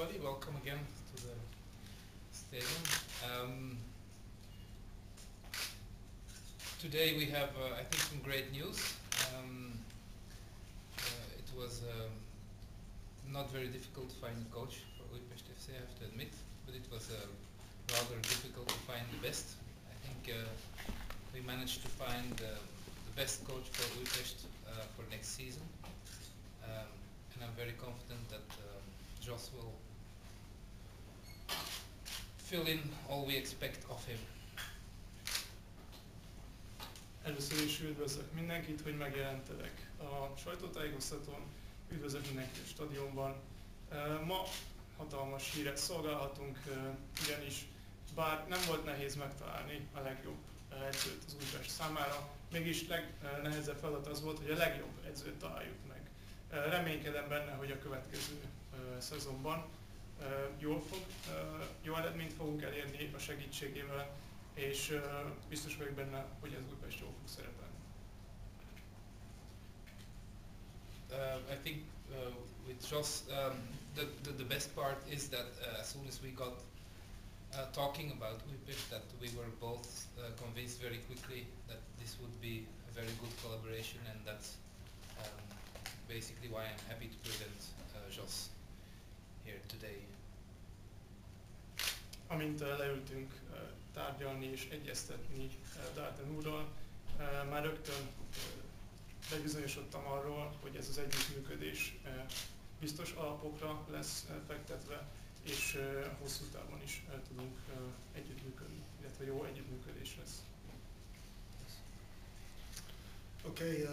everybody. Welcome again to the stadium. Today we have, I think, some great news. It was not very difficult to find a coach for Újpest FC, I have to admit, but it was rather difficult to find the best. I think we managed to find the best coach for Újpest for next season, and I'm very confident that Jos will fill in all we expect of him. Először is üdvözlök mindenkit, hogy megjelentelek a sajtótájékoztatón, üdvözlök mindenkit a stadionban. Ma hatalmas híret szolgálhatunk, ugyanis bár nem volt nehéz megtalálni a legjobb edzőt az Újpest számára, mégis legnehezebb feladat az volt, hogy a legjobb edzőt találjuk meg. Reménykedem benne, hogy a következő szezonban jó eredményt fogunk elérni a segítségével, és biztos vagyok benne, hogy az Újpest jól fog szerepelni. I think with Jos, the best part is that as soon as we got talking about Újpest, that we were both convinced very quickly that this would be a very good collaboration, and that's basically why I'm happy to present Jos here today. Amint leültünk tárgyalni és egyeztetni Daerden úrral, már rögtön bebizonyosodtam arról, hogy ez az együttműködés biztos alapokra lesz fektetve, és hosszú távon is tudunk együttműködni, illetve jó együttműködés lesz. Okay,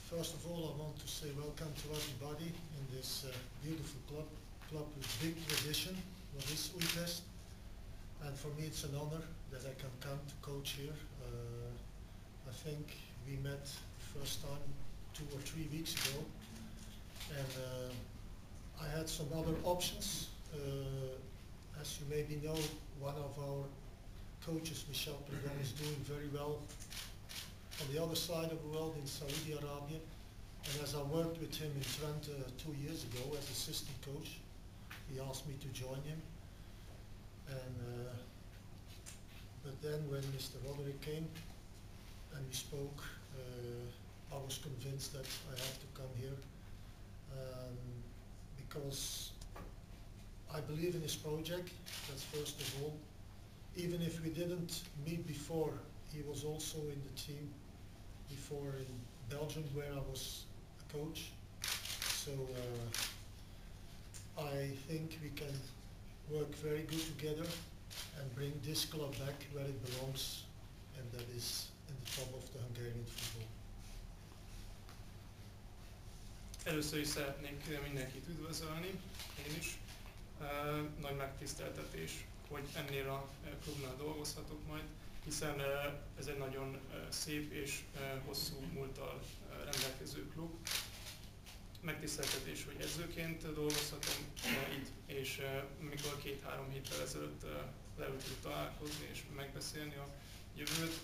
first of all I want to say welcome to everybody in this beautiful club with big tradition, what is Újpest. And for me it's an honor that I can come to coach here. I think we met first time 2 or 3 weeks ago, and I had some other options. As you maybe know, one of our coaches, Michel Pregon, is doing very well on the other side of the world in Saudi Arabia, and as I worked with him in Trent 2 years ago as assistant coach, he asked me to join him. And but then when Mr. Roderick came and we spoke, I was convinced that I have to come here because I believe in his project. That's first of all. Even if we didn't meet before, he was also in the team before in Belgium where I was a coach. So I think we can work very good together and bring this club back where it belongs, and that is in the top of the Hungarian football. Először is szeretnék mindenkit üdvözölni, én is. Nagy megtiszteltetés, hogy ennél a klubnál dolgozhatok majd, hiszen ez egy nagyon szép és hosszú múlttal rendelkező klub. Megtiszteltetés, hogy edzőként dolgozhatom itt, és mikor 2-3 héttel ezelőtt leültünk találkozni és megbeszélni a jövőt,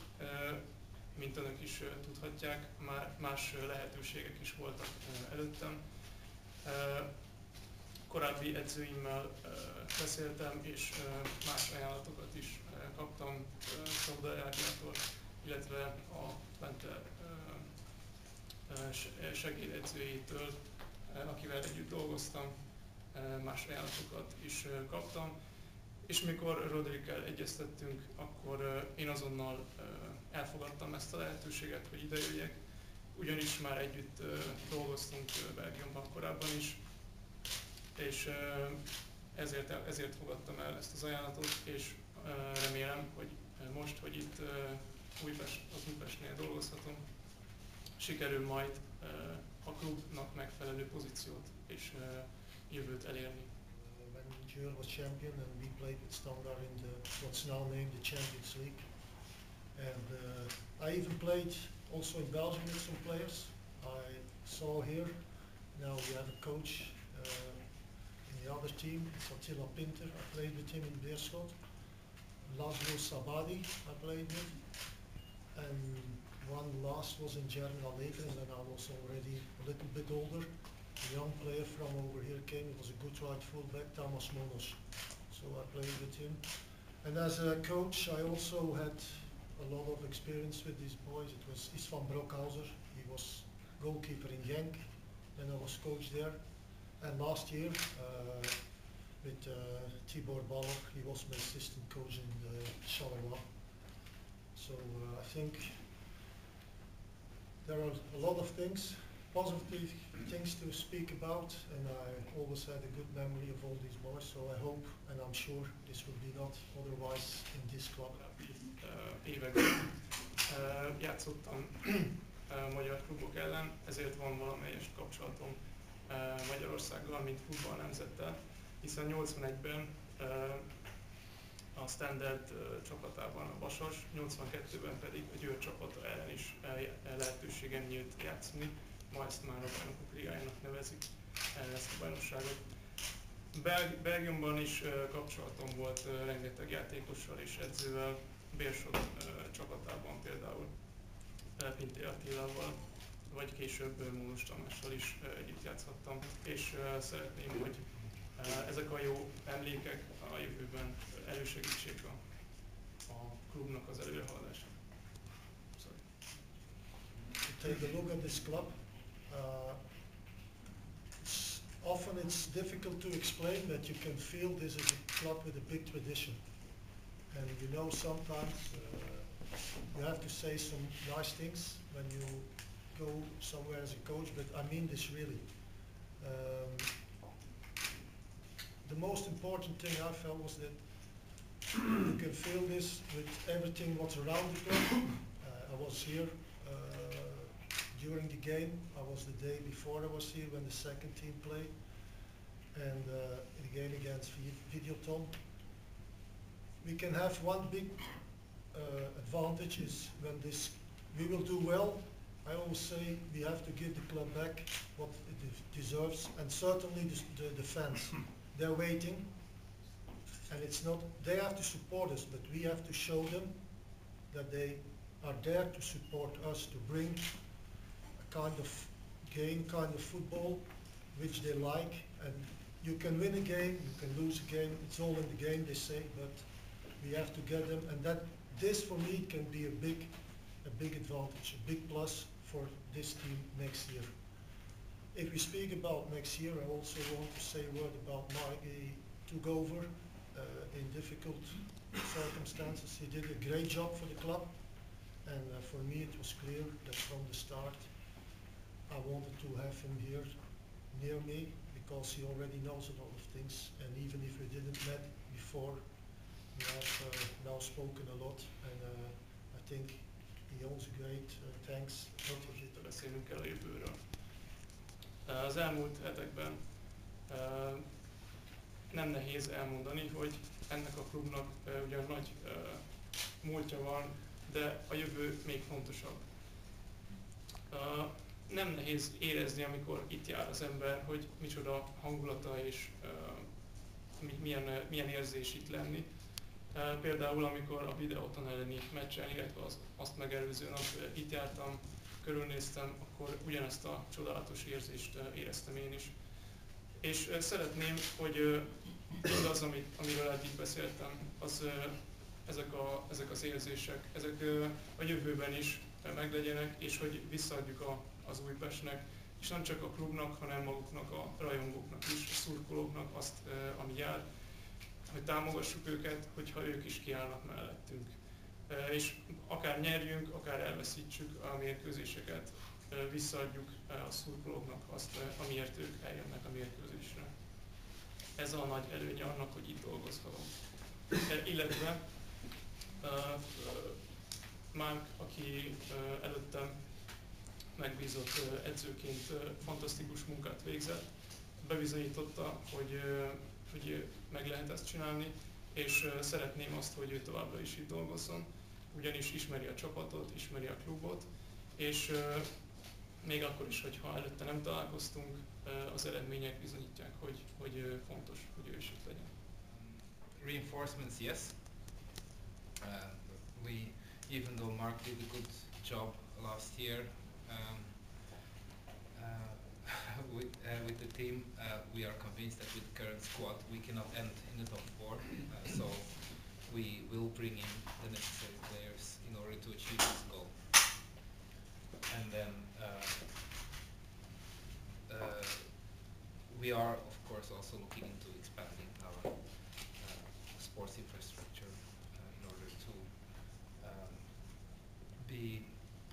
mint önök is tudhatják, már más lehetőségek is voltak előttem. Korábbi edzőimmel beszéltem, és más ajánlatokat is kaptam Roderiktől, illetve a Twente segédedzőjétől, akivel együtt dolgoztam, más ajánlatokat is kaptam. És mikor Roderickkel egyeztettünk, akkor én azonnal elfogadtam ezt a lehetőséget, hogy idejöjjek, ugyanis már együtt dolgoztunk Belgiumban korábban is, és ezért fogadtam el ezt az ajánlatot, és remélem, hogy most, hogy itt az Újpestnél dolgozhatom, sikerül majd a klubnak megfelelő pozíciót és jövőt elérni. When Jurgen was champion and we played with Standard in what's now named the Champions League, and I even played also in Belgium with some players. I saw here, now we have a coach in the other team, it's Attila Pinter. I played with him in Beerschot. Laszlo Sabadi I played with, and one last was in Leliévre, and then I was already a little bit older. a young player from over here came. He was a good right fullback, Tamas Monos. So I played with him. And as a coach, I also had a lot of experience with these boys. It was Isvan Brockhauser. He was goalkeeper in Genk. Then I was coach there. And last year, with Tibor Baller, he was my assistant coach in Charleroi. So I think there are a lot of things, positive things to speak about, and I always had a good memory of all these boys, so I hope and I'm sure this will be not otherwise in this club. Években játszottam magyar klubok ellen, ezért van valamelyest kapcsolatom Magyarországgal, mint futballnemzettel, hiszen 81-ben a Standard csapatában a Vasas, 82-ben pedig a Győr csapata ellen is lehetőségem nyílt játszani, ma ezt már a Bajnokok Ligájának nevezik ezt a bajnokságot. Belgiumban is kapcsolatom volt rengeteg játékossal és edzővel, Bérsod csapatában például Pinté Attilával, vagy később Mónus Tamással is együtt játszhattam, és szeretném, hogy ezek a jó emlékek a jövőben elősegítsék a klubnak az előrehaladását. To take a look at this club, often it's difficult to explain, but you can feel this is a club with a big tradition. And you know sometimes you have to say some nice things when you go somewhere as a coach, but I mean this really. The most important thing I felt was that you can feel this with everything what's around the club. I was here during the game. I was the day before I was here when the second team played, and the game against Videoton. We can have one big advantage is when we will do well. I always say we have to give the club back what it deserves, and certainly the fans. They're waiting, and it's not, they have to support us, but we have to show them that they are there to support us, to bring a kind of game, kind of football, which they like. And you can win a game, you can lose a game, it's all in the game, they say, but we have to get them, and this for me can be a big advantage, a big plus for this team next year. If we speak about next year, I also want to say a word about Marc. He took over in difficult circumstances. He did a great job for the club, and for me it was clear that from the start I wanted to have him here near me, because he already knows a lot of things, and even if we didn't met before, we have now spoken a lot, and I think he owes a great thanks. Beszélnünk kell a jövőről. Az elmúlt hetekben nem nehéz elmondani, hogy ennek a klubnak ugyan nagy múltja van, de a jövő még fontosabb. Nem nehéz érezni, amikor itt jár az ember, hogy micsoda hangulata és milyen érzés itt lenni. Például amikor a Videoton elleni meccsen, illetve azt megelőző nap itt jártam, körülnéztem, akkor ugyanezt a csodálatos érzést éreztem én is. És szeretném, hogy mindaz, amiről eddig beszéltem, ezek az érzések, ezek a jövőben is meglegyenek, és hogy visszaadjuk az Újpestnek, és nem csak a klubnak, hanem maguknak, a rajongóknak is, a szurkolóknak azt, ami jár, hogy támogassuk őket, hogyha ők is kiállnak mellettünk. És akár nyerjünk, akár elveszítsük a mérkőzéseket, visszaadjuk a szurkolóknak azt, amiért ők eljönnek a mérkőzésre. Ez a nagy előnye annak, hogy itt dolgozhatunk. Illetve Marc, aki előttem megbízott edzőként fantasztikus munkát végzett, bebizonyította, hogy meg lehet ezt csinálni, és szeretném azt, hogy ő továbbra is itt dolgozzon, ugyanis ismeri a csapatot, ismeri a klubot, és még akkor is, hogyha előtte nem találkoztunk, az eredmények bizonyítják, hogy fontos, hogy ő is itt legyen. Reinforcements, yes. Even though Marc did a good job last year, with the team, we are convinced that with the current squad we cannot end in the top four. So we will bring in the necessary players in order to achieve this goal. And then we are, of course, also looking into expanding our sports infrastructure in order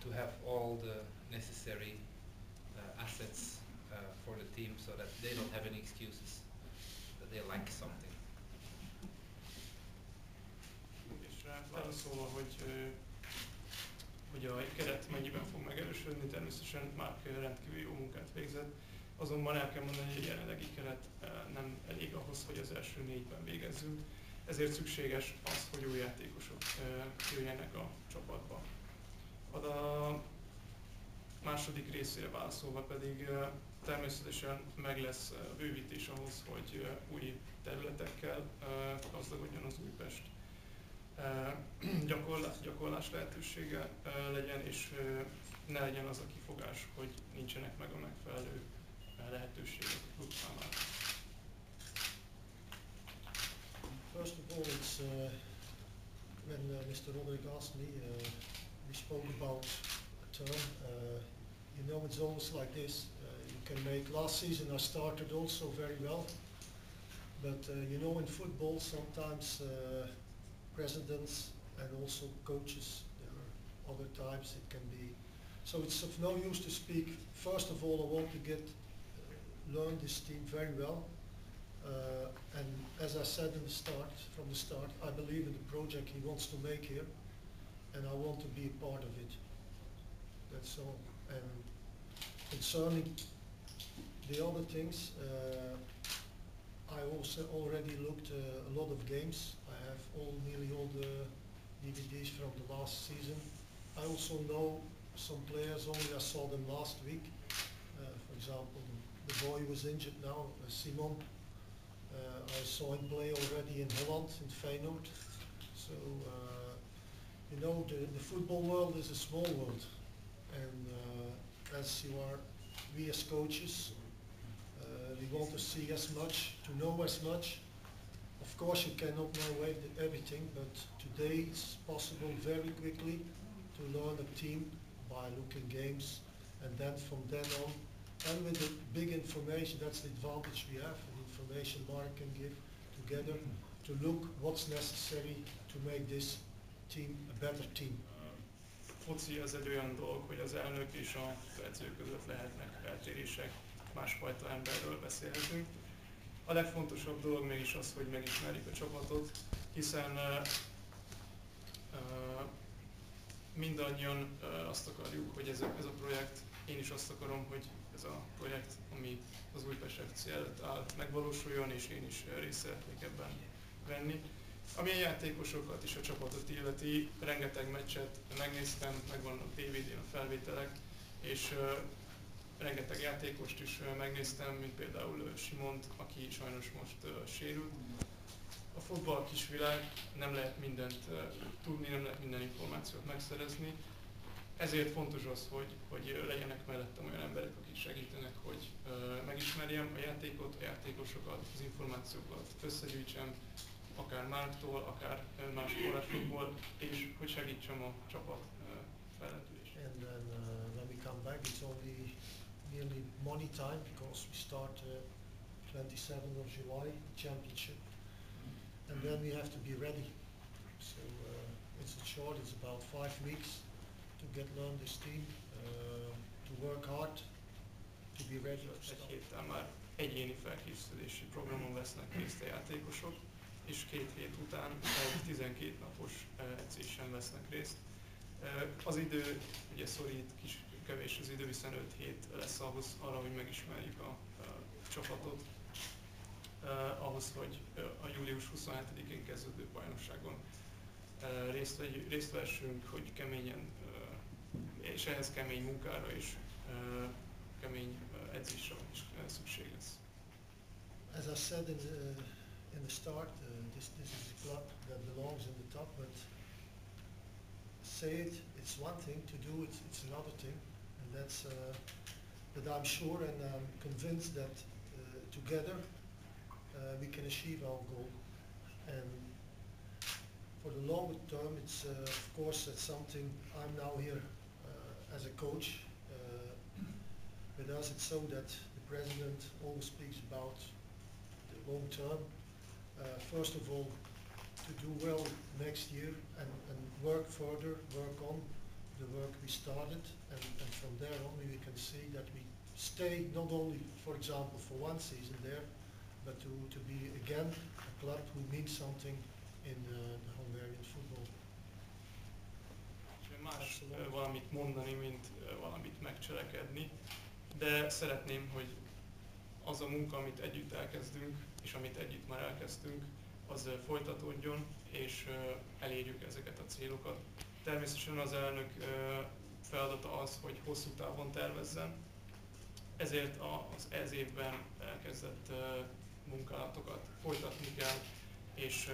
to have all the necessary assets for the team, so that they don't have any excuses that they lack something. És válaszolva, hogy a keret mennyiben fog megerősödni, természetesen Marc rendkívül jó munkát végzett, azonban el kell mondani, hogy a jelenlegi keret nem elég ahhoz, hogy az első négyben végezzünk, ezért szükséges az, hogy új játékosok jöjjenek a csapatba. A második részére válaszolva pedig természetesen meg lesz bővítés ahhoz, hogy új területekkel gazdagodjon az Újpest. Gyakorlás lehetősége legyen, és ne legyen az a kifogás, hogy nincsenek meg a megfelelő lehetőségek a klub számára. First of all, it's when Mr. Roderick asked me, we spoke about a term. You know, it's always like this. You can make, last season I started also very well, but you know, in football sometimes presidents and also coaches, there are other times it can be, so it's of no use to speak. First of all, I want to learn this team very well, and as I said from the start, I believe in the project he wants to make here, and I want to be a part of it. That's all. And concerning the other things, I also already looked a lot of games. I have nearly all the DVDs from the last season. I also know some players, only I saw them last week. For example, the boy who was injured now, Simon. I saw him play already in Holland, in Feyenoord. So, you know, the football world is a small world. And as we as coaches, we want to see as much, to know as much. Of course you cannot know everything, but today it's possible very quickly to learn a team by looking games, and then from then on, and with the big information, that's the advantage we have, the information Marc can give together, to look what's necessary to make this team a better team. Foci az egy olyan dolog, hogy az elnök és az edző között lehetnek eltérések, másfajta emberről beszélhetünk. A legfontosabb dolog mégis az, hogy megismerjük a csapatot, hiszen mindannyian azt akarjuk, hogy ez a projekt, én is azt akarom, hogy ez a projekt, ami az Újpest FC előtt áll, megvalósuljon, és én is részt szeretnék ebben venni. Ami a játékosokat és a csapatot illeti, rengeteg meccset megnéztem, megvannak DVD-n a felvételek, és rengeteg játékost is megnéztem, mint például Simont, aki sajnos most sérült. A futball kisvilág, nem lehet mindent tudni, nem lehet minden információt megszerezni, ezért fontos az, hogy legyenek mellettem olyan emberek, akik segítenek, hogy megismerjem a játékot, a játékosokat, az információkat összegyűjtsem, akár Marctól, akár más forrásokból, és hogy segítsem a csapat fellendülését. And then when we come back, it's only nearly money time, because we start 27th of July, championship, and then we have to be ready. So it's about 5 weeks to learn this team, to work hard, to be ready. Egy héttel már egyéni felkészülési programon vesznek részt a játékosok, és 2 hét után egy 12 napos edzésen vesznek részt. Az idő ugye szorít, kevés az idő, hiszen 5 hét lesz ahhoz arra, hogy megismerjük a csapatot, ahhoz, hogy a július 27-én kezdődő bajnokságon részt vessünk, hogy keményen, és ehhez kemény munkára és kemény edzésre is szükség lesz. As I said in the start, this is a club that belongs in the top, but say it's one thing, to do it's another thing, and that's but I'm sure and I'm convinced that together we can achieve our goal. And for the longer term, it's of course that's something. I'm now here as a coach. With us, it's so that the president always speaks about the long term. First of all, to do well next year and work further, work on the work we started, and from there on we can see that we stay not only, for example, for one season there, but to be again a club who means something in the Hungarian football. Más valamit mondani, mint valamit megcselekedni, de szeretném, hogy az a munka, amit együtt elkezdünk, és amit együtt már elkezdtünk, az folytatódjon, és elérjük ezeket a célokat. Természetesen az elnök feladata az, hogy hosszú távon tervezzen, ezért az ez évben elkezdett munkálatokat folytatni kell, és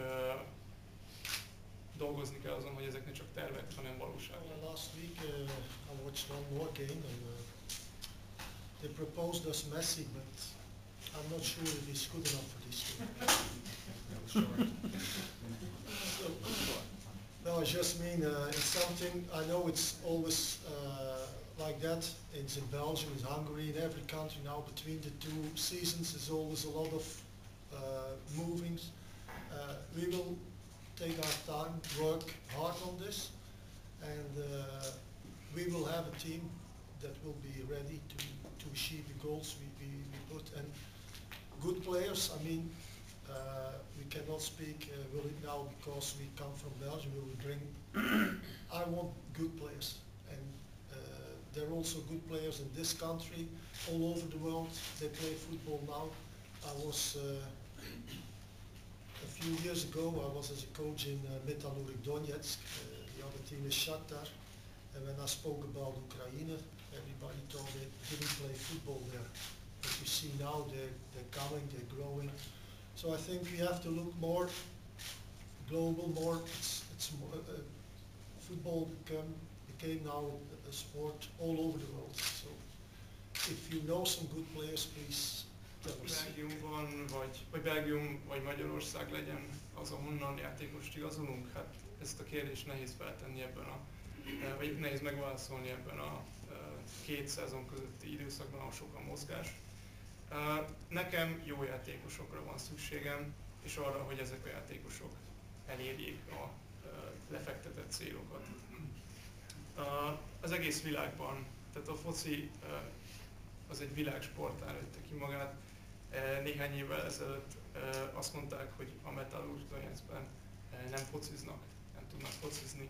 dolgozni kell azon, hogy ezek ne csak tervek, hanem valóság. Last week I watched one more game and they proposed us Messi, but I'm not sure if he's good enough for this team. No, I just mean it's something. I know it's always like that. It's in Belgium, it's Hungary, in every country now. Between the two seasons, there's always a lot of movings. We will take our time, work hard on this, and we will have a team that will be ready to achieve the goals we put. And good players, I mean, we cannot speak will it now because we come from Belgium, we will bring, I want good players. And there are also good players in this country, all over the world, they play football now. I was, a few years ago, I was as a coach in Metalurgic Donetsk, the other team is Shakhtar, and when I spoke about Ukraine, everybody thought they didn't play football there. But you see now they're coming, they're growing. So I think we have to look more global, more, it's more, football became now a sport all over the world. So if you know some good players, please tell us. Belgiumban, vagy Belgium, vagy Magyarország legyen az, ahonnan játékost igazolunk? Hát ezt a kérdést nehéz feltenni ebben vagy nehéz megválaszolni ebben a két szezon közötti időszakban, ahol sok a mozgás. Nekem jó játékosokra van szükségem, és arra, hogy ezek a játékosok elérjék a lefektetett célokat. Az egész világban, tehát a foci az egy világsporttá nőtte ki magát. Néhány évvel ezelőtt azt mondták, hogy a Metalurgic Donetskben nem fociznak, nem tudnak focizni.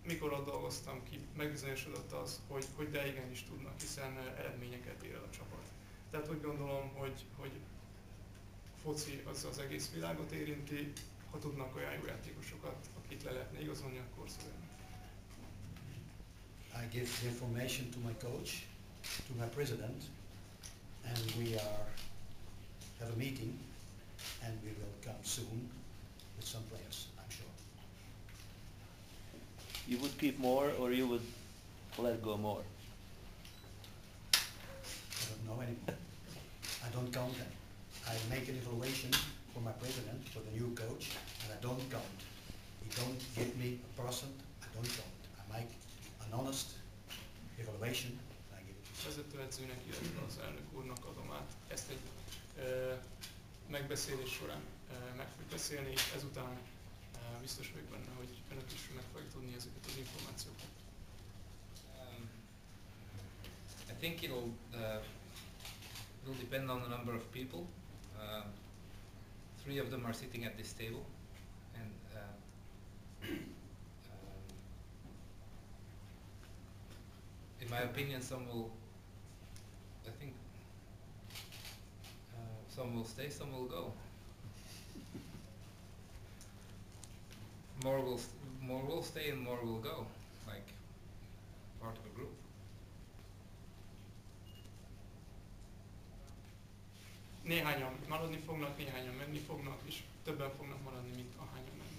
Mikor ott dolgoztam ki, megbizonyosodott az, hogy de igenis tudnak, hiszen eredményeket ér el a csapat. Tehát úgy gondolom, hogy a foci az egész világot érinti, ha tudnak olyan jó játékosokat, akit le lehetne igazolni, akkor szóljanak. I give the information to my coach, to my president, and we have a meeting, and we will come soon with some players, I'm sure. You would keep more, or you would let go more? I don't know anymore. I don't count them. I make an evaluation for my president, for the new coach, and I don't count. He don't give me a percent, I don't count. I make an honest evaluation, and I give it to you. Vezetőedzőnek, illetve az elnök úrnak adom át. Ezt egy megbeszélés során meg fogjuk beszélni, és ezután biztos vagyok benne, hogy önök is meg fogják tudni ezeket az információkat. I think it'll depend on the number of people. 3 of them are sitting at this table, and in my opinion, some will stay, some will go. More will stay and more will go, like part of a group. Néhányan maradni fognak, néhányan menni fognak, és többen fognak maradni, mint ahányan menni.